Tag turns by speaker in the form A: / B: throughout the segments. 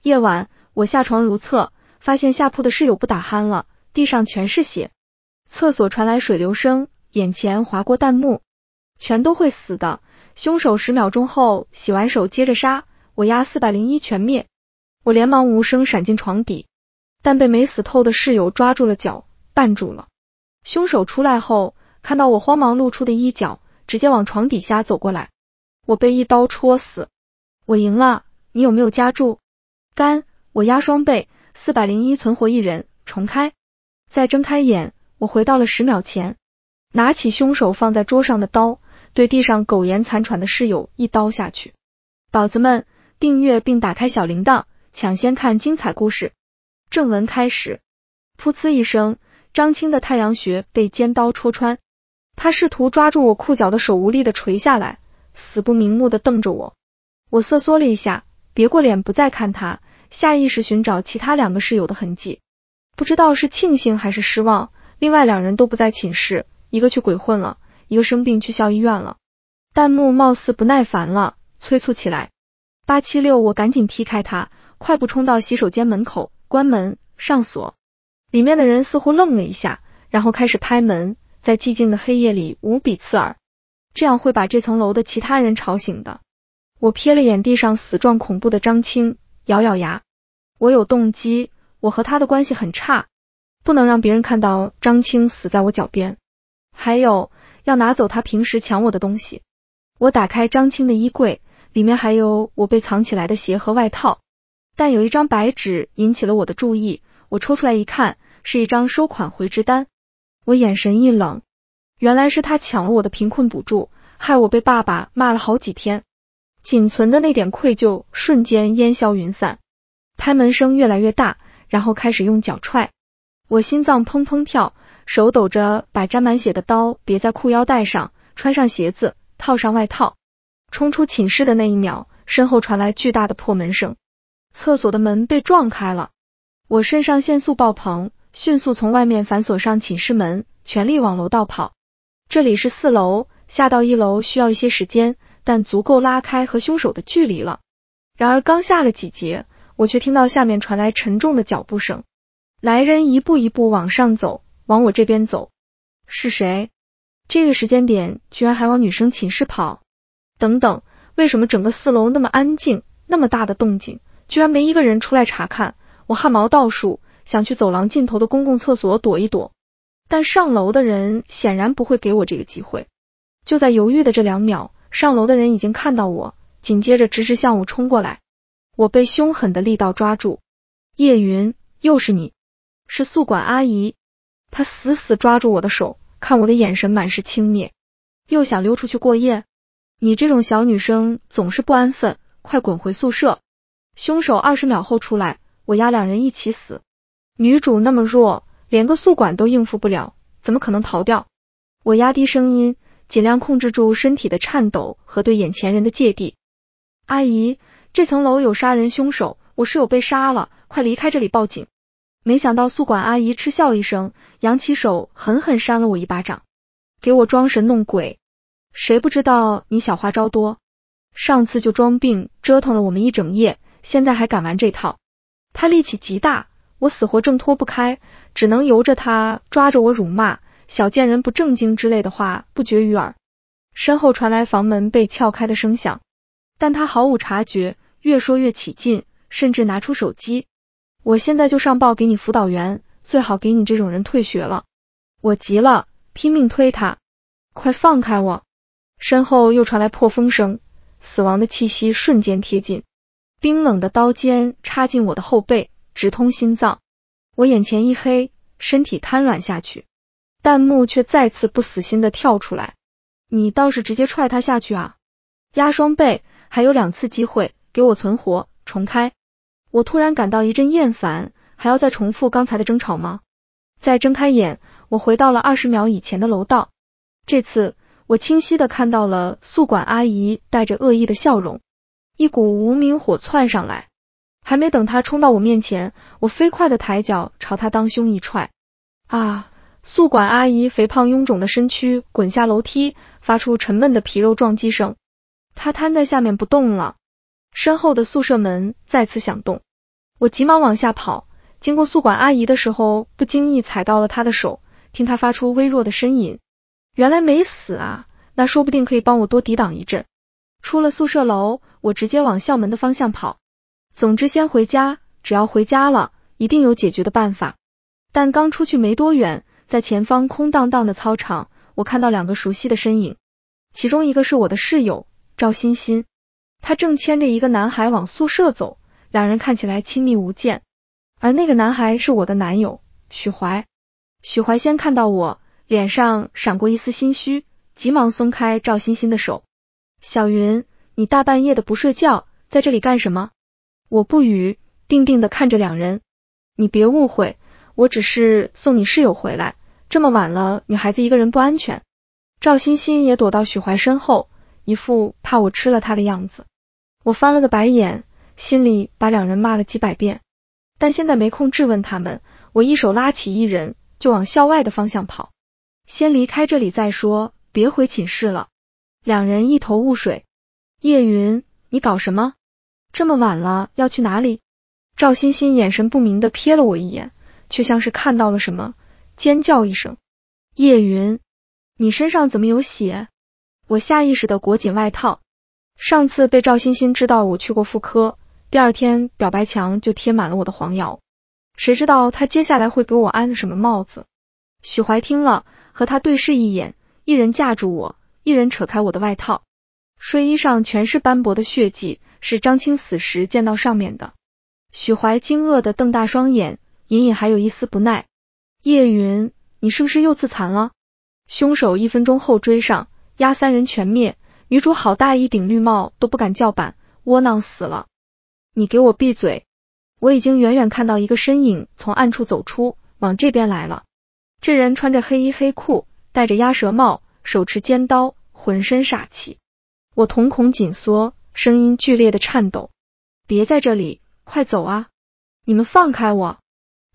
A: 夜晚，我下床如厕，发现下铺的室友不打鼾了，地上全是血。厕所传来水流声，眼前划过弹幕，全都会死的。凶手10秒钟后洗完手接着杀，我压401全灭。我连忙无声闪进床底，但被没死透的室友抓住了脚，绊住了。凶手出来后，看到我慌忙露出的衣角，直接往床底下走过来。我被一刀戳死。我赢了，你有没有加注？干，我压双倍，401存活1人，重开。再睁开眼，我回到了10秒前，拿起凶手放在桌上的刀，对地上苟延残喘的室友一刀下去。宝子们，订阅并打开小铃铛，抢先看精彩故事。正文开始。噗呲一声，张青的太阳穴被尖刀戳穿，他试图抓住我裤脚的手无力的垂下来，死不瞑目的瞪着我。我瑟缩了一下，别过脸不再看他，下意识寻找其他2个室友的痕迹。不知道是庆幸还是失望，另外2人都不在寝室，一个去鬼混了，一个生病去校医院了。弹幕貌似不耐烦了，催促起来。876，我赶紧踢开他，快步冲到洗手间门口，关门上锁。里面的人似乎愣了一下，然后开始拍门，在寂静的黑夜里无比刺耳，这样会把这层楼的其他人吵醒的。我瞥了眼地上死状恐怖的张青，咬咬牙。我有动机，我和他的关系很差，不能让别人看到张青死在我脚边。还有，要拿走他平时抢我的东西。我打开张青的衣柜，里面还有我被藏起来的鞋和外套，但有一张白纸引起了我的注意，我抽出来一看，是一张收款回执单。我眼神一冷，原来是他抢了我的贫困补助，害我被爸爸骂了好几天。仅存的那点愧疚瞬间烟消云散。拍门声越来越大，然后开始用脚踹。我心脏砰砰跳，手抖着把沾满血的刀别在裤腰带上，穿上鞋子，套上外套。冲出寝室的那一秒，身后传来巨大的破门声，厕所的门被撞开了。我肾上腺素爆棚，迅速从外面反锁上寝室门，全力往楼道跑。这里是4楼，下到1楼需要一些时间，但足够拉开和凶手的距离了。然而刚下了几节，我却听到下面传来沉重的脚步声，来人一步一步往上走，往我这边走。是谁？这个时间点居然还往女生寝室跑？等等，为什么整个4楼那么安静，那么大的动静，居然没一个人出来查看？我汗毛倒竖，想去走廊尽头的公共厕所躲一躲，但上楼的人显然不会给我这个机会。就在犹豫的这2秒，上楼的人已经看到我，紧接着直直向我冲过来。我被凶狠的力道抓住。叶云，又是你。是宿管阿姨。她死死抓住我的手，看我的眼神满是轻蔑。又想溜出去过夜？你这种小女生总是不安分，快滚回宿舍。凶手20秒后出来，我压2人一起死。女主那么弱，连个宿管都应付不了，怎么可能逃掉？我压低声音，尽量控制住身体的颤抖和对眼前人的芥蒂。阿姨，这层楼有杀人凶手，我室友被杀了，快离开这里报警。没想到宿管阿姨嗤笑一声，扬起手狠狠扇了我一巴掌。给我装神弄鬼，谁不知道你小花招多？上次就装病折腾了我们一整夜，现在还敢玩这套。他力气极大，我死活挣脱不开，只能由着他抓着我辱骂，小贱人不正经之类的话不绝于耳。身后传来房门被撬开的声响，但他毫无察觉，越说越起劲，甚至拿出手机。我现在就上报给你辅导员，最好给你这种人退学了。我急了，拼命推他，快放开我。身后又传来破风声，死亡的气息瞬间贴近，冰冷的刀尖插进我的后背，直通心脏。我眼前一黑，身体瘫软下去。弹幕却再次不死心的跳出来，你倒是直接踹他下去啊！压双倍，还有2次机会，给我存活，重开。我突然感到一阵厌烦，还要再重复刚才的争吵吗？再睁开眼，我回到了20秒以前的楼道。这次我清晰的看到了宿管阿姨带着恶意的笑容，一股无名火窜上来。还没等她冲到我面前，我飞快的抬脚朝她当胸一踹。啊！宿管阿姨肥胖臃肿的身躯滚下楼梯，发出沉闷的皮肉撞击声。她瘫在下面不动了。身后的宿舍门再次响动，我急忙往下跑，经过宿管阿姨的时候，不经意踩到了她的手，听她发出微弱的呻吟。原来没死啊，那说不定可以帮我多抵挡一阵。出了宿舍楼，我直接往校门的方向跑。总之先回家，只要回家了，一定有解决的办法。但刚出去没多远，在前方空荡荡的操场，我看到2个熟悉的身影，其中一个是我的室友赵欣欣，她正牵着一个男孩往宿舍走，两人看起来亲密无间。而那个男孩是我的男友许怀。许怀先看到我，脸上闪过一丝心虚，急忙松开赵欣欣的手。小云，你大半夜的不睡觉，在这里干什么？我不语，定定地看着两人。你别误会，我只是送你室友回来，这么晚了，女孩子一个人不安全。赵欣欣也躲到许怀身后，一副怕我吃了她的样子。我翻了个白眼，心里把两人骂了几百遍，但现在没空质问他们，我一手拉起一人，就往校外的方向跑。先离开这里再说，别回寝室了。两人一头雾水。叶云，你搞什么？这么晚了，要去哪里？赵欣欣眼神不明地瞥了我一眼，却像是看到了什么，尖叫一声。叶云，你身上怎么有血？我下意识地裹紧外套。上次被赵欣欣知道我去过妇科，第二天表白墙就贴满了我的黄谣，谁知道他接下来会给我安什么帽子。许怀听了，和他对视一眼，一人架住我，一人扯开我的外套，睡衣上全是斑驳的血迹，是张青死时溅到上面的。许怀惊愕地瞪大双眼，隐隐还有一丝不耐。叶云，你是不是又自残了？凶手1分钟后追上，压3人全灭，女主好大一顶绿帽都不敢叫板，窝囊死了。你给我闭嘴！我已经远远看到一个身影从暗处走出，往这边来了。这人穿着黑衣黑裤，戴着鸭舌帽，手持尖刀，浑身煞气。我瞳孔紧缩，声音剧烈的颤抖。别在这里，快走啊！你们放开我！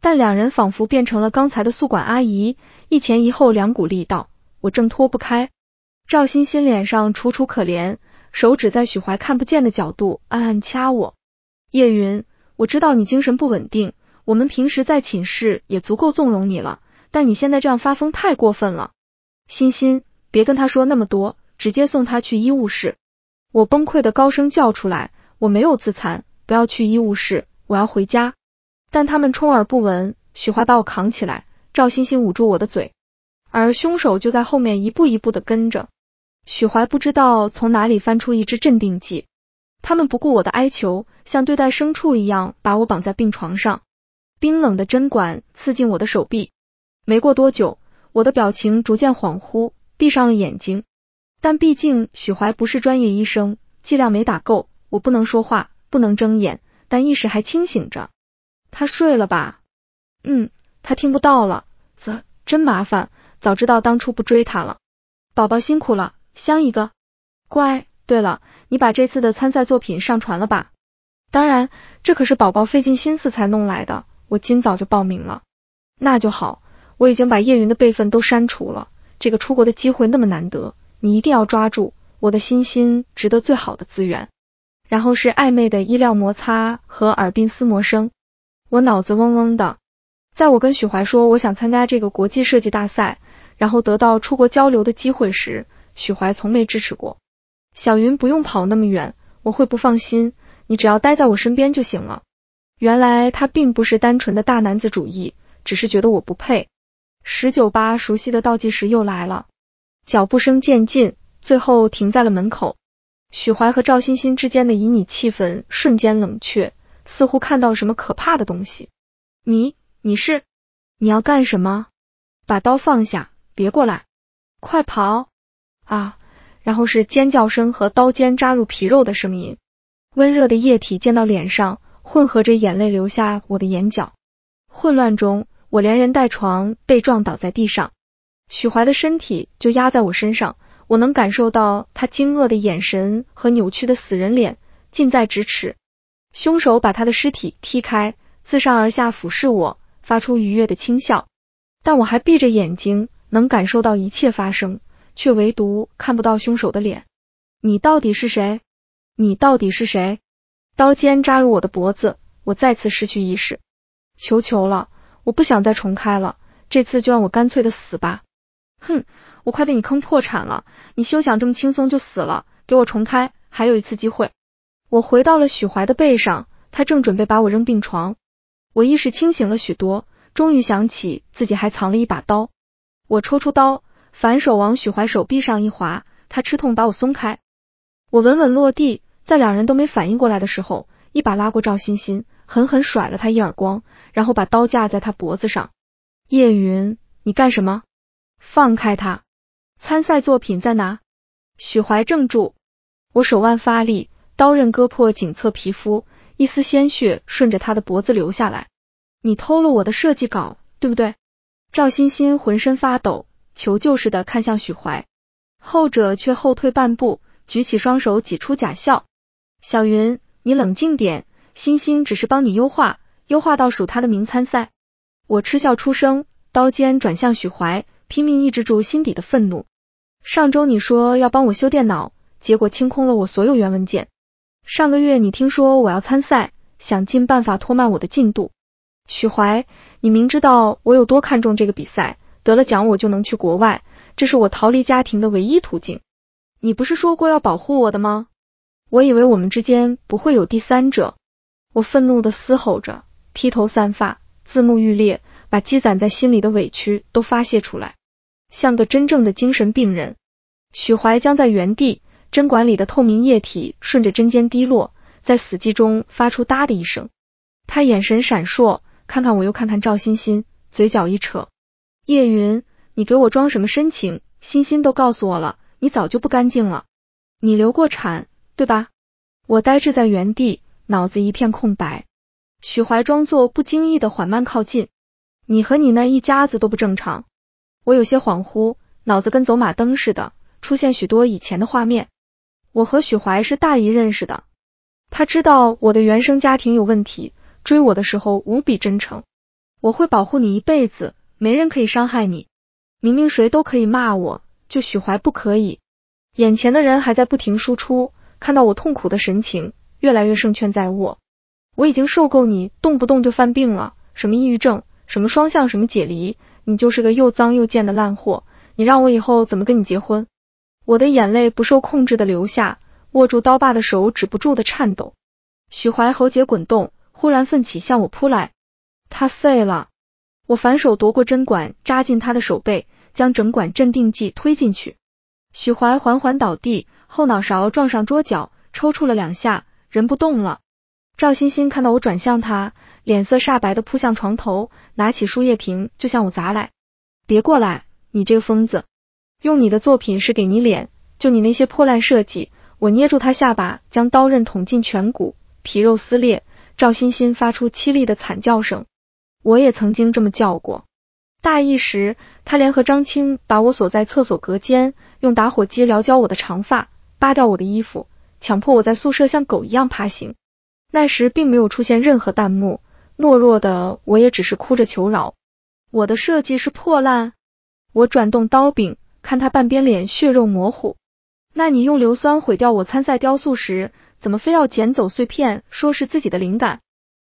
A: 但两人仿佛变成了刚才的宿管阿姨，一前一后2股力道，我挣脱不开。赵欣欣脸上楚楚可怜，手指在许怀看不见的角度暗暗掐我。叶云，我知道你精神不稳定，我们平时在寝室也足够纵容你了，但你现在这样发疯太过分了。欣欣，别跟他说那么多，直接送他去医务室。我崩溃的高声叫出来，我没有自残，不要去医务室，我要回家。但他们充耳不闻，许怀把我扛起来，赵欣欣捂住我的嘴，而凶手就在后面一步一步的跟着。许怀不知道从哪里翻出一支镇定剂，他们不顾我的哀求，像对待牲畜一样把我绑在病床上，冰冷的针管刺进我的手臂。没过多久，我的表情逐渐恍惚，闭上了眼睛。但毕竟许怀不是专业医生，剂量没打够，我不能说话，不能睁眼，但意识还清醒着。他睡了吧？他听不到了，真麻烦，早知道当初不追他了。宝宝辛苦了，香一个。乖，对了，你把这次的参赛作品上传了吧？当然，这可是宝宝费尽心思才弄来的，我今早就报名了。那就好，我已经把叶云的备份都删除了，这个出国的机会那么难得，你一定要抓住，我的欣欣值得最好的资源。然后是暧昧的衣料摩擦和耳鬓厮磨声，我脑子嗡嗡的。在我跟许怀说我想参加这个国际设计大赛，然后得到出国交流的机会时，许怀从没支持过。小云不用跑那么远，我会不放心，你只要待在我身边就行了。原来他并不是单纯的大男子主义，只是觉得我不配。19-8熟悉的倒计时又来了，脚步声渐近，最后停在了门口。许怀和赵欣欣之间的旖旎气氛瞬间冷却，似乎看到了什么可怕的东西。你要干什么？把刀放下，别过来，快跑啊！然后是尖叫声和刀尖扎入皮肉的声音，温热的液体溅到脸上，混合着眼泪流下我的眼角。混乱中，我连人带床被撞倒在地上，许怀的身体就压在我身上，我能感受到他惊愕的眼神和扭曲的死人脸，近在咫尺。凶手把他的尸体踢开，自上而下俯视我，发出愉悦的轻笑。但我还闭着眼睛，能感受到一切发生，却唯独看不到凶手的脸。你到底是谁？刀尖扎入我的脖子，我再次失去意识。求求了，我不想再重开了，这次就让我干脆的死吧。哼，我快被你坑破产了，你休想这么轻松就死了，给我重开，还有一次机会。我回到了许怀的背上，他正准备把我扔病床。我意识清醒了许多，终于想起自己还藏了一把刀。我抽出刀，反手往许怀手臂上一划，他吃痛把我松开。我稳稳落地，在两人都没反应过来的时候，一把拉过赵欣欣，狠狠甩了他一耳光，然后把刀架在他脖子上。叶云，你干什么？放开他！参赛作品在哪？许怀怔住，我手腕发力，刀刃割破颈侧皮肤，一丝鲜血顺着他的脖子流下来。你偷了我的设计稿，对不对？赵欣欣浑身发抖，求救似的看向许怀，后者却后退半步，举起双手挤出假笑。小云，你冷静点，欣欣只是帮你优化到属他的名参赛。我嗤笑出声，刀尖转向许怀，拼命抑制住心底的愤怒。上周你说要帮我修电脑，结果清空了我所有原文件。上个月你听说我要参赛，想尽办法拖慢我的进度。许怀，你明知道我有多看重这个比赛，得了奖我就能去国外，这是我逃离家庭的唯一途径。你不是说过要保护我的吗？我以为我们之间不会有第三者。我愤怒地嘶吼着，披头散发，字幕欲裂，把积攒在心里的委屈都发泄出来，像个真正的精神病人。许怀僵在原地，针管里的透明液体顺着针尖滴落，在死寂中发出哒的一声。他眼神闪烁，看看我又看看赵欣欣，嘴角一扯。叶云，你给我装什么深情？欣欣都告诉我了，你早就不干净了。你流过产，对吧？我呆滞在原地，脑子一片空白。许怀装作不经意的缓慢靠近。你和你那一家子都不正常。我有些恍惚，脑子跟走马灯似的，出现许多以前的画面。我和许怀是大姨认识的，他知道我的原生家庭有问题，追我的时候无比真诚。我会保护你一辈子，没人可以伤害你。明明谁都可以骂我，就许怀不可以。眼前的人还在不停输出，看到我痛苦的神情，越来越胜券在握。我已经受够你动不动就犯病了，什么抑郁症，什么双向，什么解离，你就是个又脏又贱的烂货，你让我以后怎么跟你结婚？我的眼泪不受控制的流下，握住刀把的手止不住的颤抖。许怀喉结滚动，忽然奋起向我扑来。他废了！我反手夺过针管，扎进他的手背，将整管镇定剂推进去。许怀缓缓倒地，后脑勺撞上桌角，抽搐了2下，人不动了。赵欣欣看到我转向他，脸色煞白的扑向床头，拿起输液瓶就向我砸来。别过来，你这个疯子！用你的作品是给你脸，就你那些破烂设计！我捏住他下巴，将刀刃捅进颧骨，皮肉撕裂。赵欣欣发出凄厉的惨叫声，我也曾经这么叫过。大一时，他联合张青把我锁在厕所隔间，用打火机燎焦我的长发，扒掉我的衣服，强迫我在宿舍像狗一样爬行。那时并没有出现任何弹幕，懦弱的我也只是哭着求饶。我的设计是破烂。我转动刀柄，看他半边脸血肉模糊。那你用硫酸毁掉我参赛雕塑时，怎么非要捡走碎片，说是自己的灵感？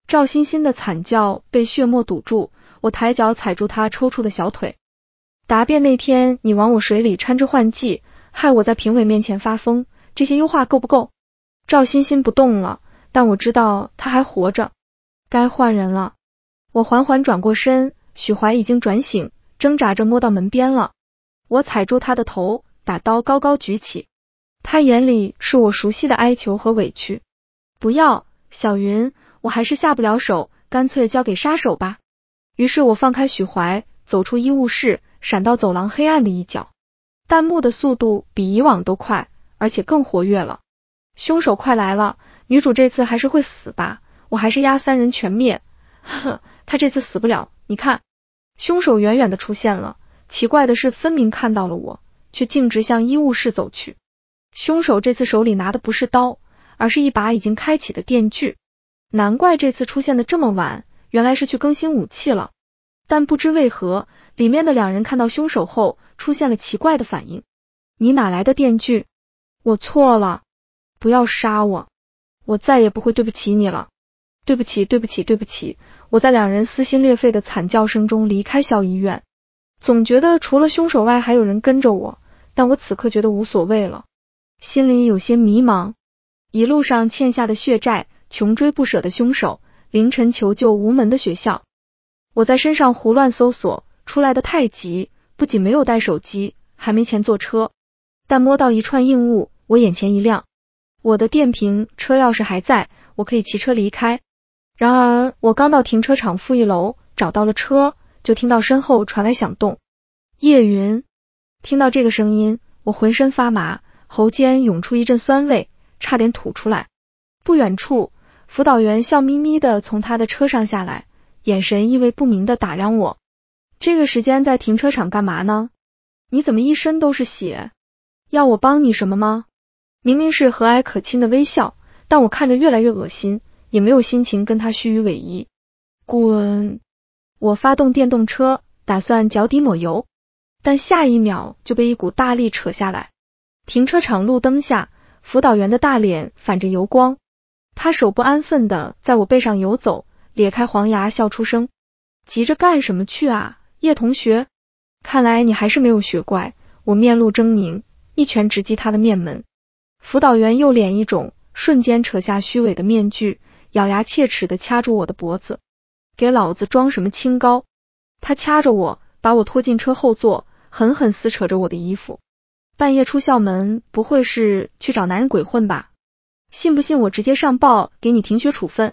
A: 赵欣欣的惨叫被血沫堵住，我抬脚踩住他抽搐的小腿。答辩那天你往我水里掺着换剂，害我在评委面前发疯，这些优化够不够？赵欣欣不动了，但我知道他还活着。该换人了。我缓缓转过身，许怀已经转醒，挣扎着摸到门边了。我踩住他的头，把刀高高举起。他眼里是我熟悉的哀求和委屈。不要，小云，我还是下不了手，干脆交给杀手吧。于是我放开许怀，走出医务室，闪到走廊黑暗的一角。弹幕的速度比以往都快，而且更活跃了。凶手快来了，女主这次还是会死吧？我还是压3人全灭。呵，他这次死不了，你看。凶手远远的出现了，奇怪的是分明看到了我，却径直向医务室走去。凶手这次手里拿的不是刀，而是一把已经开启的电锯。难怪这次出现的这么晚，原来是去更新武器了。但不知为何，里面的2人看到凶手后出现了奇怪的反应。你哪来的电锯？我错了，不要杀我，我再也不会对不起你了。对不起，对不起，对不起，我在两人撕心裂肺的惨叫声中离开校医院。总觉得除了凶手外还有人跟着我，但我此刻觉得无所谓了，心里有些迷茫。一路上欠下的血债，穷追不舍的凶手，凌晨求救无门的学校。我在身上胡乱搜索，出来的太急，不仅没有带手机，还没钱坐车。但摸到一串硬物，我眼前一亮。我的电瓶车钥匙还在，我可以骑车离开。然而我刚到停车场负一楼，找到了车，就听到身后传来响动。叶云。听到这个声音，我浑身发麻，喉间涌出一阵酸味，差点吐出来。不远处，辅导员笑眯眯地从他的车上下来，眼神意味不明地打量我。这个时间在停车场干嘛呢？你怎么一身都是血？要我帮你什么吗？明明是和蔼可亲的微笑，但我看着越来越恶心，也没有心情跟他虚与委蛇。滚！我发动电动车，打算脚底抹油，但下一秒就被一股大力扯下来。停车场路灯下，辅导员的大脸反着油光，他手不安分地在我背上游走，咧开黄牙笑出声。急着干什么去啊，叶同学？看来你还是没有学乖。我面露狰狞，一拳直击他的面门。辅导员右脸一肿，瞬间扯下虚伪的面具，咬牙切齿地掐住我的脖子。给老子装什么清高！他掐着我，把我拖进车后座，狠狠撕扯着我的衣服。半夜出校门，不会是去找男人鬼混吧？信不信我直接上报给你停学处分？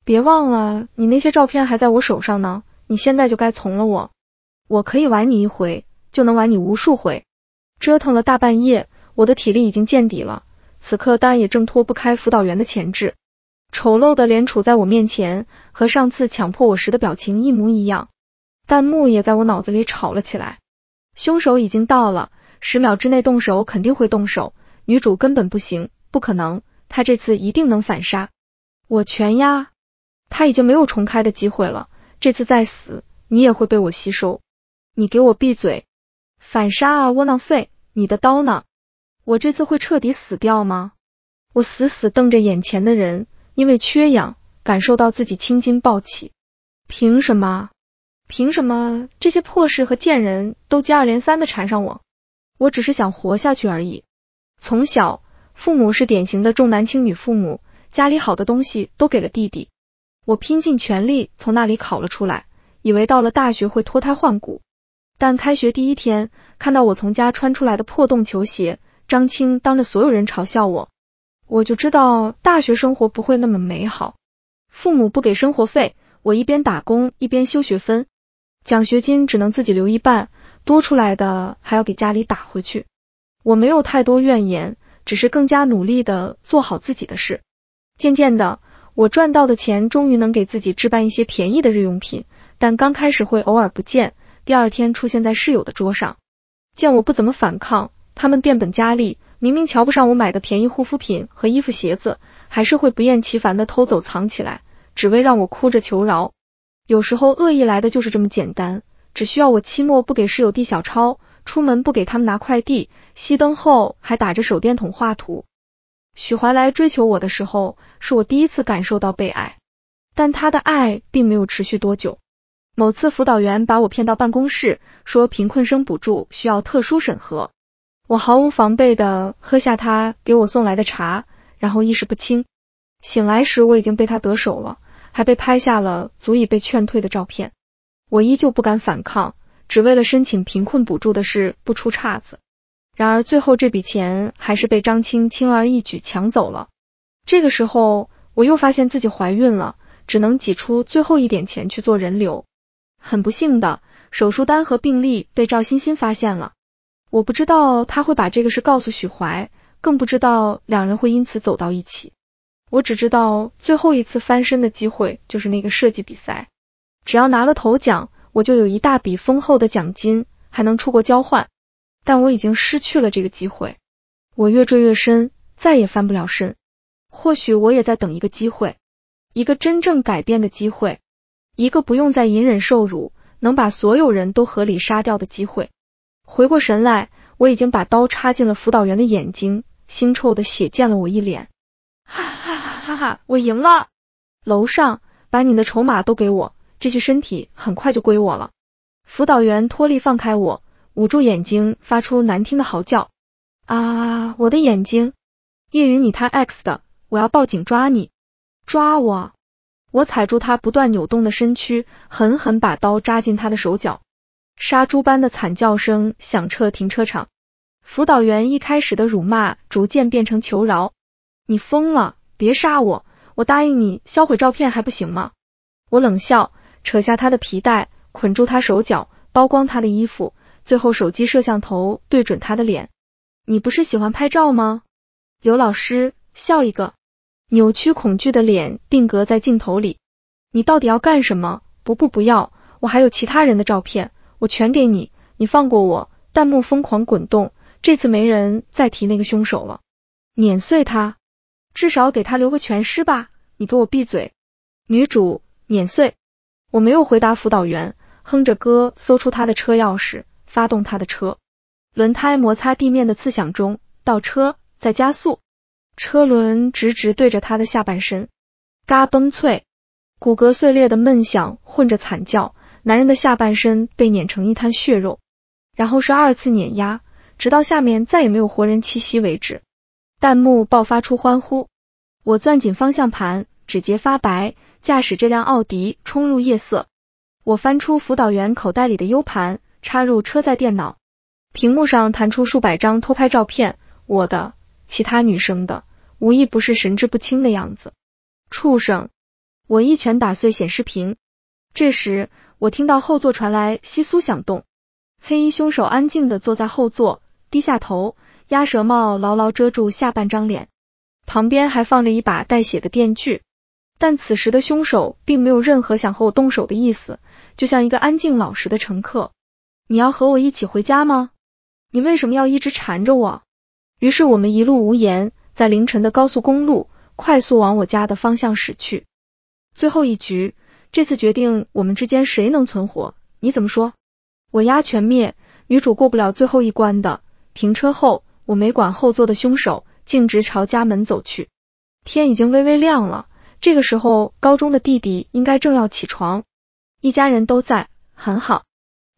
A: 别忘了，你那些照片还在我手上呢，你现在就该从了我。我可以玩你一回，就能玩你无数回。折腾了大半夜，我的体力已经见底了，此刻当然也挣脱不开辅导员的钳制。丑陋的脸处在我面前，和上次强迫我时的表情一模一样。弹幕也在我脑子里吵了起来。凶手已经到了，10秒之内动手肯定会动手，女主根本不行，不可能，她这次一定能反杀。我全压，她已经没有重开的机会了，这次再死，你也会被我吸收。你给我闭嘴！反杀啊，窝囊废！你的刀呢？我这次会彻底死掉吗？我死死瞪着眼前的人，因为缺氧，感受到自己青筋暴起。凭什么？凭什么这些破事和贱人都接二连三的缠上我？我只是想活下去而已。从小，父母是典型的重男轻女父母，家里好的东西都给了弟弟。我拼尽全力从那里考了出来，以为到了大学会脱胎换骨。但开学第一天，看到我从家穿出来的破洞球鞋，张青当着所有人嘲笑我，我就知道大学生活不会那么美好。父母不给生活费，我一边打工一边修学分，奖学金只能自己留一半，多出来的还要给家里打回去。我没有太多怨言，只是更加努力的做好自己的事。渐渐的，我赚到的钱终于能给自己置办一些便宜的日用品，但刚开始会偶尔不见，第二天出现在室友的桌上。见我不怎么反抗，他们变本加厉，明明瞧不上我买的便宜护肤品和衣服鞋子，还是会不厌其烦的偷走藏起来，只为让我哭着求饶。有时候恶意来的就是这么简单，只需要我期末不给室友递小抄，出门不给他们拿快递，熄灯后还打着手电筒画图。许怀来追求我的时候，是我第一次感受到被爱，但他的爱并没有持续多久。某次辅导员把我骗到办公室，说贫困生补助需要特殊审核。我毫无防备的喝下他给我送来的茶，然后意识不清。醒来时我已经被他得手了，还被拍下了足以被劝退的照片。我依旧不敢反抗，只为了申请贫困补助的事不出岔子。然而最后这笔钱还是被张青轻而易举抢走了。这个时候我又发现自己怀孕了，只能挤出最后一点钱去做人流。很不幸的，手术单和病历被赵欣欣发现了。我不知道他会把这个事告诉许怀，更不知道两人会因此走到一起。我只知道最后一次翻身的机会就是那个设计比赛，只要拿了头奖，我就有一大笔丰厚的奖金，还能出国交换。但我已经失去了这个机会，我越坠越深，再也翻不了身。或许我也在等一个机会，一个真正改变的机会，一个不用再隐忍受辱，能把所有人都合理杀掉的机会。回过神来，我已经把刀插进了辅导员的眼睛，腥臭的血溅了我一脸。哈哈哈哈哈！我赢了！楼上，把你的筹码都给我，这具身体很快就归我了。辅导员脱力放开我，捂住眼睛发出难听的嚎叫。啊，我的眼睛！叶云，你太 X 的，我要报警抓你！抓我！我踩住他不断扭动的身躯，狠狠把刀扎进他的手脚。杀猪般的惨叫声响彻停车场。辅导员一开始的辱骂逐渐变成求饶。你疯了，别杀我，我答应你销毁照片还不行吗？我冷笑，扯下他的皮带，捆住他手脚，剥光他的衣服，最后手机摄像头对准他的脸。你不是喜欢拍照吗？刘老师，笑一个。扭曲恐惧的脸定格在镜头里。你到底要干什么？不要，我还有其他人的照片，我全给你，你放过我。弹幕疯狂滚动，这次没人再提那个凶手了。碾碎他，至少给他留个全尸吧。你给我闭嘴。女主，碾碎。我没有回答辅导员，哼着歌搜出他的车钥匙，发动他的车。轮胎摩擦地面的刺响中，倒车，再加速。车轮直直对着他的下半身，嘎嘣脆，骨骼碎裂的闷响混着惨叫，男人的下半身被碾成一滩血肉，然后是2次碾压，直到下面再也没有活人气息为止。弹幕爆发出欢呼。我攥紧方向盘，指节发白，驾驶这辆奥迪冲入夜色。我翻出辅导员口袋里的 U 盘，插入车载电脑，屏幕上弹出数百张偷拍照片，我的，其他女生的，无一不是神志不清的样子。畜生！我一拳打碎显示屏。这时，我听到后座传来窸窣响动。黑衣凶手安静地坐在后座，低下头，鸭舌帽牢牢遮住下半张脸，旁边还放着一把带血的电锯。但此时的凶手并没有任何想和我动手的意思，就像一个安静老实的乘客。你要和我一起回家吗？你为什么要一直缠着我？于是我们一路无言，在凌晨的高速公路快速往我家的方向驶去。最后一局，这次决定我们之间谁能存活，你怎么说？我鸦全灭，女主过不了最后一关的。停车后，我没管后座的凶手，径直朝家门走去。天已经微微亮了，这个时候高中的弟弟应该正要起床。一家人都在，很好。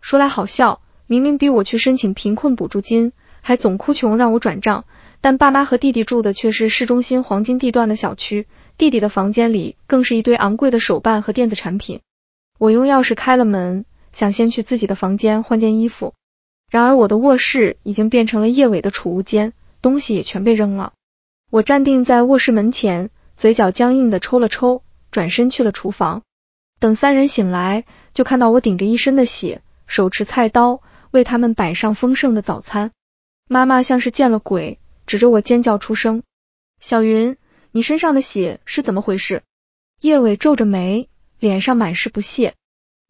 A: 说来好笑，明明逼我去申请贫困补助金，还总哭穷让我转账，但爸妈和弟弟住的却是市中心黄金地段的小区，弟弟的房间里更是一堆昂贵的手办和电子产品。我用钥匙开了门，想先去自己的房间换件衣服，然而我的卧室已经变成了叶伟的储物间，东西也全被扔了。我站定在卧室门前，嘴角僵硬地抽了抽，转身去了厨房。等三人醒来，就看到我顶着一身的血，手持菜刀，为他们摆上丰盛的早餐。妈妈像是见了鬼，指着我尖叫出声。小云，你身上的血是怎么回事？叶伟皱着眉，脸上满是不屑。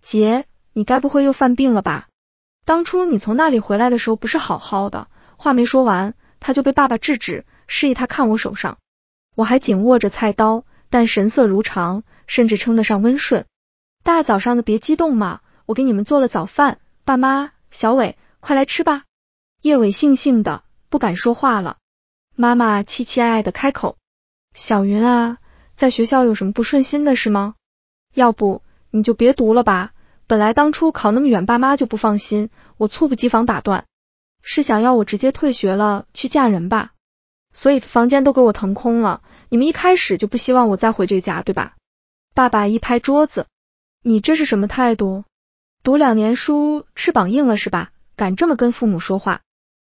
A: 姐，你该不会又犯病了吧？当初你从那里回来的时候不是好好的？话没说完，他就被爸爸制止，示意他看我手上。我还紧握着菜刀，但神色如常，甚至称得上温顺。大早上的别激动嘛，我给你们做了早饭，爸妈，小伟，快来吃吧。叶伟悻悻的，不敢说话了。妈妈期期爱爱的开口，小云啊，在学校有什么不顺心的事吗？要不你就别读了吧，本来当初考那么远爸妈就不放心，我猝不及防打断。是想要我直接退学了去嫁人吧？所以房间都给我腾空了，你们一开始就不希望我再回这家对吧？爸爸一拍桌子，你这是什么态度？读2年书翅膀硬了是吧？敢这么跟父母说话？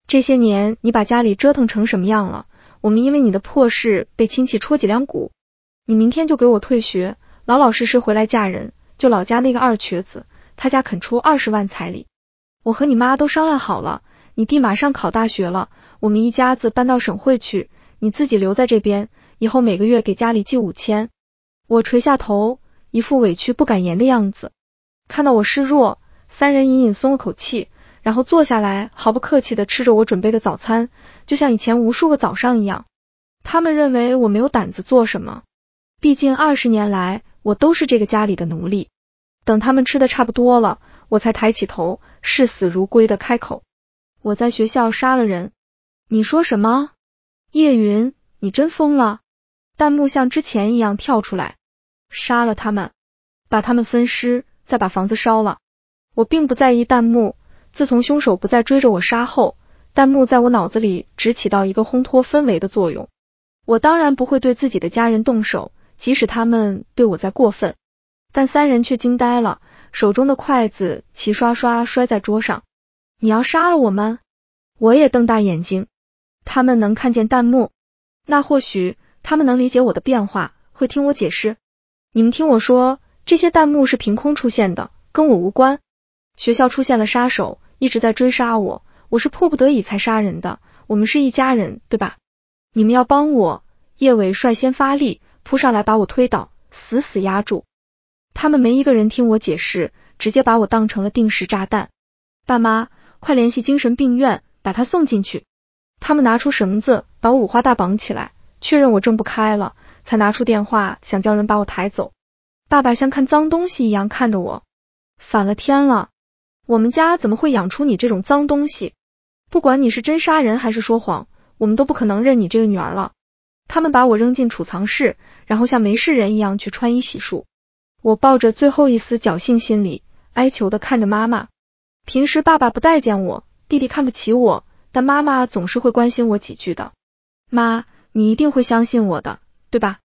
A: 这些年你把家里折腾成什么样了？我们因为你的破事被亲戚戳脊梁骨。你明天就给我退学，老老实实回来嫁人，就老家那个二瘸子，他家肯出20万彩礼。我和你妈都商量好了，你弟马上考大学了，我们一家子搬到省会去，你自己留在这边，以后每个月给家里寄5000。我垂下头，一副委屈不敢言的样子。看到我示弱，三人隐隐松了口气，然后坐下来毫不客气地吃着我准备的早餐，就像以前无数个早上一样。他们认为我没有胆子做什么，毕竟20年来我都是这个家里的奴隶。等他们吃的差不多了，我才抬起头，视死如归地开口，我在学校杀了人。你说什么？叶云，你真疯了？弹幕像之前一样跳出来。杀了他们，把他们分尸，再把房子烧了。我并不在意弹幕，自从凶手不再追着我杀后，弹幕在我脑子里只起到一个烘托氛围的作用。我当然不会对自己的家人动手，即使他们对我再过分。但三人却惊呆了，手中的筷子齐刷刷摔在桌上。你要杀了我们？我也瞪大眼睛。他们能看见弹幕，那或许他们能理解我的变化，会听我解释。你们听我说，这些弹幕是凭空出现的，跟我无关。学校出现了杀手，一直在追杀我，我是迫不得已才杀人的，我们是一家人，对吧？你们要帮我。叶伟率先发力，扑上来把我推倒，死死压住。他们没一个人听我解释，直接把我当成了定时炸弹。爸妈，快联系精神病院，把他送进去。他们拿出绳子，把我五花大绑起来，确认我挣不开了，才拿出电话，想叫人把我抬走。爸爸像看脏东西一样看着我，反了天了，我们家怎么会养出你这种脏东西？不管你是真杀人还是说谎，我们都不可能认你这个女儿了。他们把我扔进储藏室，然后像没事人一样去穿衣洗漱。我抱着最后一丝侥幸心理，哀求地看着妈妈。平时爸爸不待见我，弟弟看不起我，但妈妈总是会关心我几句的。妈，你一定会相信我的，对吧？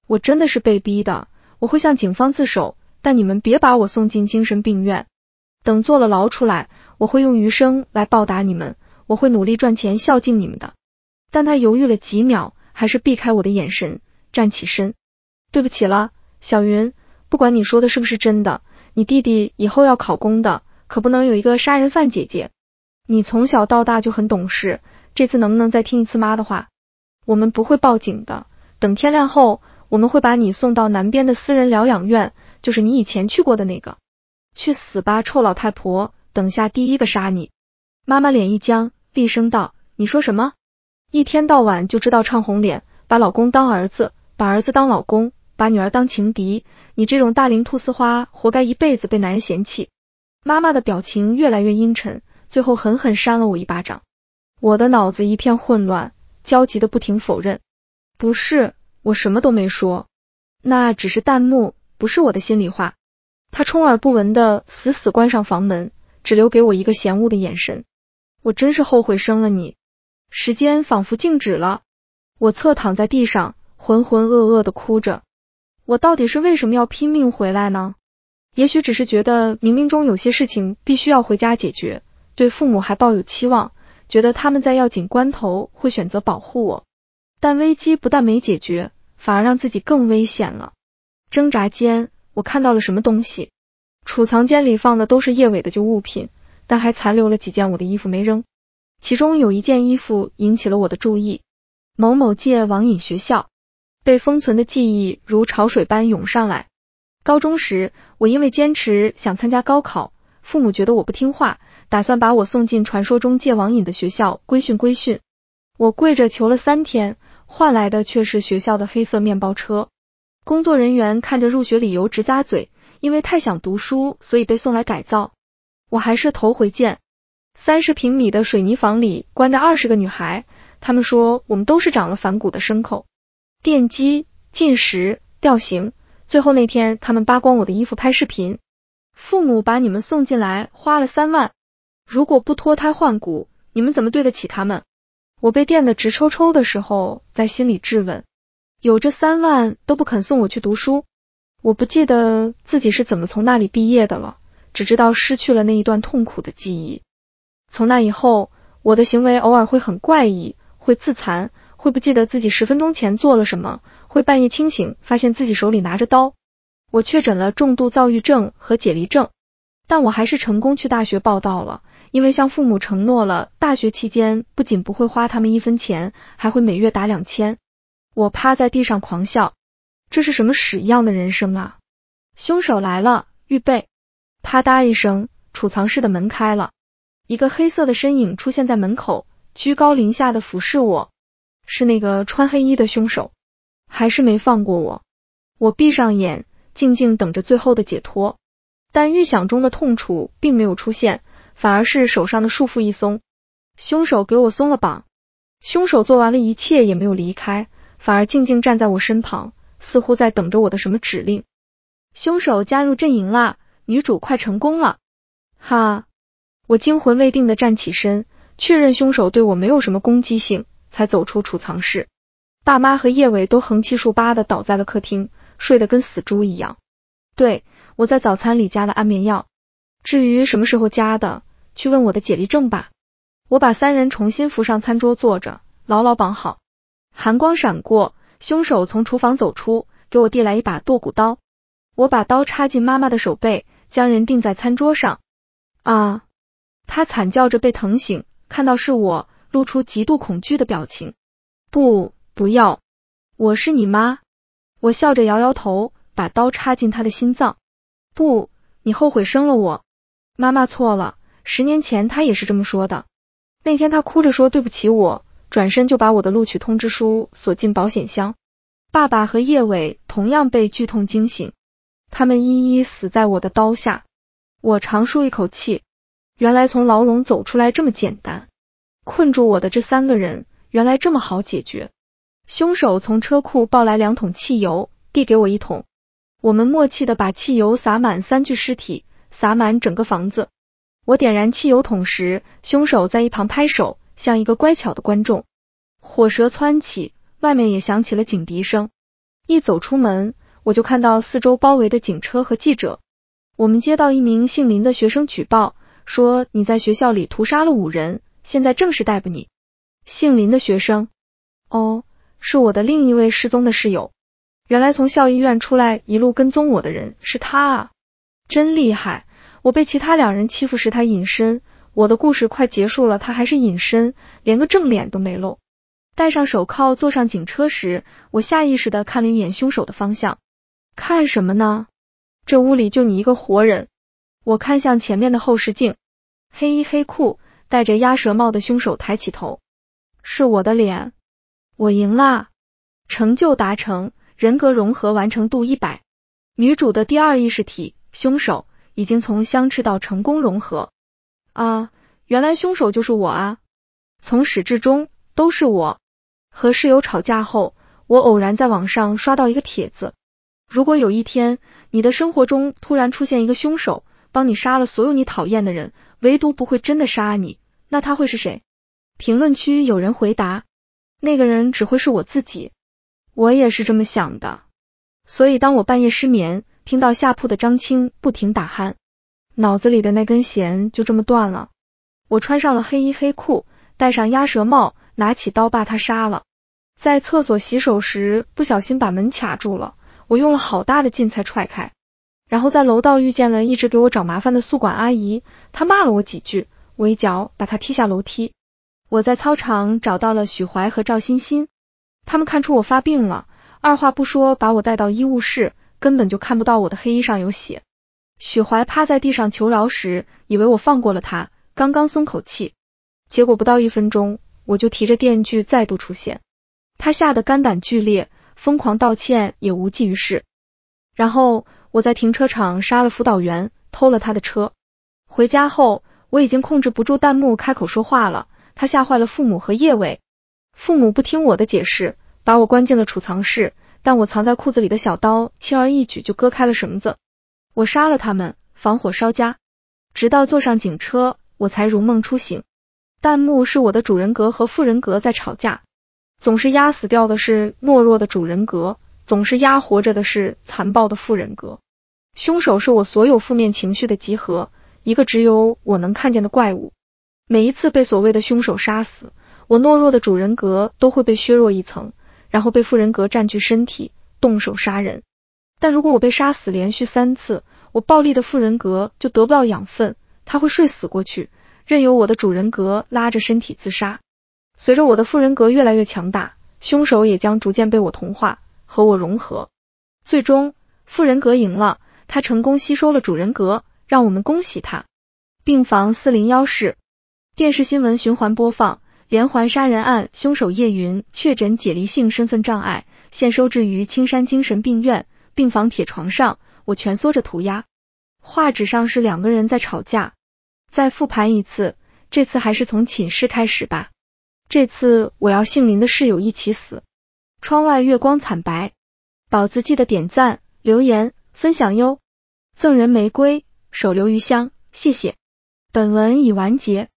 A: 我真的是被逼的，我会向警方自首，但你们别把我送进精神病院。等坐了牢出来，我会用余生来报答你们，我会努力赚钱孝敬你们的。但他犹豫了几秒，还是避开我的眼神，站起身。对不起了，小云，不管你说的是不是真的，你弟弟以后要考公的，可不能有一个杀人犯姐姐。你从小到大就很懂事，这次能不能再听一次妈的话？我们不会报警的，等天亮后，我们会把你送到南边的私人疗养院，就是你以前去过的那个。去死吧，臭老太婆，等下第一个杀你。妈妈脸一僵，厉声道，你说什么？一天到晚就知道唱红脸，把老公当儿子，把儿子当老公，把女儿当情敌，你这种大龄菟丝花活该一辈子被男人嫌弃。妈妈的表情越来越阴沉，最后狠狠扇了我一巴掌。我的脑子一片混乱，焦急的不停否认。不是，我什么都没说，那只是弹幕，不是我的心里话。他充耳不闻的死死关上房门，只留给我一个嫌恶的眼神。我真是后悔生了你。时间仿佛静止了，我侧躺在地上，浑浑噩噩的哭着。我到底是为什么要拼命回来呢？也许只是觉得冥冥中有些事情必须要回家解决，对父母还抱有期望，觉得他们在要紧关头会选择保护我。但危机不但没解决，反而让自己更危险了。挣扎间，我看到了什么东西。储藏间里放的都是叶伟的旧物品，但还残留了几件我的衣服没扔。其中有一件衣服引起了我的注意，某某届网瘾学校。被封存的记忆如潮水般涌上来。高中时，我因为坚持想参加高考，父母觉得我不听话，打算把我送进传说中戒网瘾的学校规训。我跪着求了3天，换来的却是学校的黑色面包车。工作人员看着入学理由直咂嘴，因为太想读书，所以被送来改造。我还是头回见。30平米的水泥房里关着20个女孩，她们说我们都是长了反骨的牲口。电击、禁食、吊刑，最后那天他们扒光我的衣服拍视频。父母把你们送进来花了3万，如果不脱胎换骨，你们怎么对得起他们？我被电得直抽抽的时候，在心里质问，有这3万都不肯送我去读书。我不记得自己是怎么从那里毕业的了，只知道失去了那一段痛苦的记忆。从那以后，我的行为偶尔会很怪异，会自残，会不记得自己10分钟前做了什么，会半夜清醒发现自己手里拿着刀。我确诊了重度躁郁症和解离症，但我还是成功去大学报到了，因为向父母承诺了，大学期间不仅不会花他们1分钱，还会每月打2000。我趴在地上狂笑，这是什么屎一样的人生啊！凶手来了，预备！啪嗒一声，储藏室的门开了，一个黑色的身影出现在门口，居高临下的俯视我。是那个穿黑衣的凶手，还是没放过我？我闭上眼，静静等着最后的解脱。但预想中的痛楚并没有出现，反而是手上的束缚一松，凶手给我松了绑。凶手做完了一切也没有离开，反而静静站在我身旁，似乎在等着我的什么指令。凶手加入阵营啦，女主快成功了。哈，我惊魂未定地站起身，确认凶手对我没有什么攻击性，才走出储藏室。爸妈和叶伟都横七竖八地倒在了客厅，睡得跟死猪一样。对，我在早餐里加了安眠药。至于什么时候加的，去问我的解离症吧。我把三人重新扶上餐桌坐着，牢牢绑好。寒光闪过，凶手从厨房走出，给我递来一把剁骨刀。我把刀插进妈妈的手背，将人钉在餐桌上。啊！他惨叫着被疼醒，看到是我，露出极度恐惧的表情。不要，我是你妈。我笑着摇摇头，把刀插进他的心脏。不，你后悔生了我。妈妈错了，10年前她也是这么说的。那天她哭着说对不起我，转身就把我的录取通知书锁进保险箱。爸爸和叶伟同样被剧痛惊醒，他们一一死在我的刀下。我长舒一口气，原来从牢笼走出来这么简单，困住我的这3个人原来这么好解决。凶手从车库抱来2桶汽油，递给我1桶。我们默契地把汽油洒满3具尸体，洒满整个房子。我点燃汽油桶时，凶手在一旁拍手，像一个乖巧的观众。火舌蹿起，外面也响起了警笛声。一走出门，我就看到四周包围的警车和记者。我们接到一名姓林的学生举报，说你在学校里屠杀了5人，现在正式逮捕你。姓林的学生？哦，是我的另一位失踪的室友。原来从校医院出来一路跟踪我的人是他啊，真厉害。我被其他2人欺负时他隐身，我的故事快结束了，他还是隐身，连个正脸都没露。戴上手铐坐上警车时，我下意识地看了一眼凶手的方向。看什么呢？这屋里就你一个活人。我看向前面的后视镜，黑衣黑裤戴着鸭舌帽的凶手抬起头。是我的脸。我赢啦，成就达成，人格融合完成度100。女主的第2意识体，凶手已经从相斥到成功融合。啊，原来凶手就是我啊！从始至终都是我。和室友吵架后，我偶然在网上刷到一个帖子，如果有一天你的生活中突然出现一个凶手，帮你杀了所有你讨厌的人，唯独不会真的杀你，那他会是谁？评论区有人回答，那个人只会是我自己。我也是这么想的。所以当我半夜失眠，听到下铺的张青不停打鼾，脑子里的那根弦就这么断了。我穿上了黑衣黑裤，戴上鸭舌帽，拿起刀把他杀了。在厕所洗手时不小心把门卡住了，我用了好大的劲才踹开。然后在楼道遇见了一直给我找麻烦的宿管阿姨，她骂了我几句，我一脚把她踢下楼梯。我在操场找到了许怀和赵欣欣，他们看出我发病了，二话不说把我带到医务室，根本就看不到我的黑衣上有血。许怀趴在地上求饶时，以为我放过了他，刚刚松口气，结果不到1分钟，我就提着电锯再度出现。他吓得肝胆俱裂，疯狂道歉也无济于事。然后我在停车场杀了辅导员，偷了他的车。回家后，我已经控制不住弹幕开口说话了，他吓坏了父母和叶伟。父母不听我的解释，把我关进了储藏室，但我藏在裤子里的小刀轻而易举就割开了绳子。我杀了他们，防火烧家。直到坐上警车，我才如梦初醒。弹幕是我的主人格和副人格在吵架，总是压死掉的是懦弱的主人格，总是压活着的是残暴的副人格。凶手是我所有负面情绪的集合，一个只有我能看见的怪物。每一次被所谓的凶手杀死，我懦弱的主人格都会被削弱一层，然后被副人格占据身体，动手杀人。但如果我被杀死连续3次，我暴力的副人格就得不到养分，他会睡死过去，任由我的主人格拉着身体自杀。随着我的副人格越来越强大，凶手也将逐渐被我同化，和我融合。最终，副人格赢了，他成功吸收了主人格，让我们恭喜他。病房401室，电视新闻循环播放，连环杀人案凶手叶云确诊解离性身份障碍，现收治于青山精神病院。病房铁床上，我蜷缩着涂鸦，画纸上是2个人在吵架。再复盘一次，这次还是从寝室开始吧。这次我要姓林的室友一起死。窗外月光惨白，宝子记得点赞、留言、分享哟。赠人玫瑰，手留余香，谢谢。本文已完结。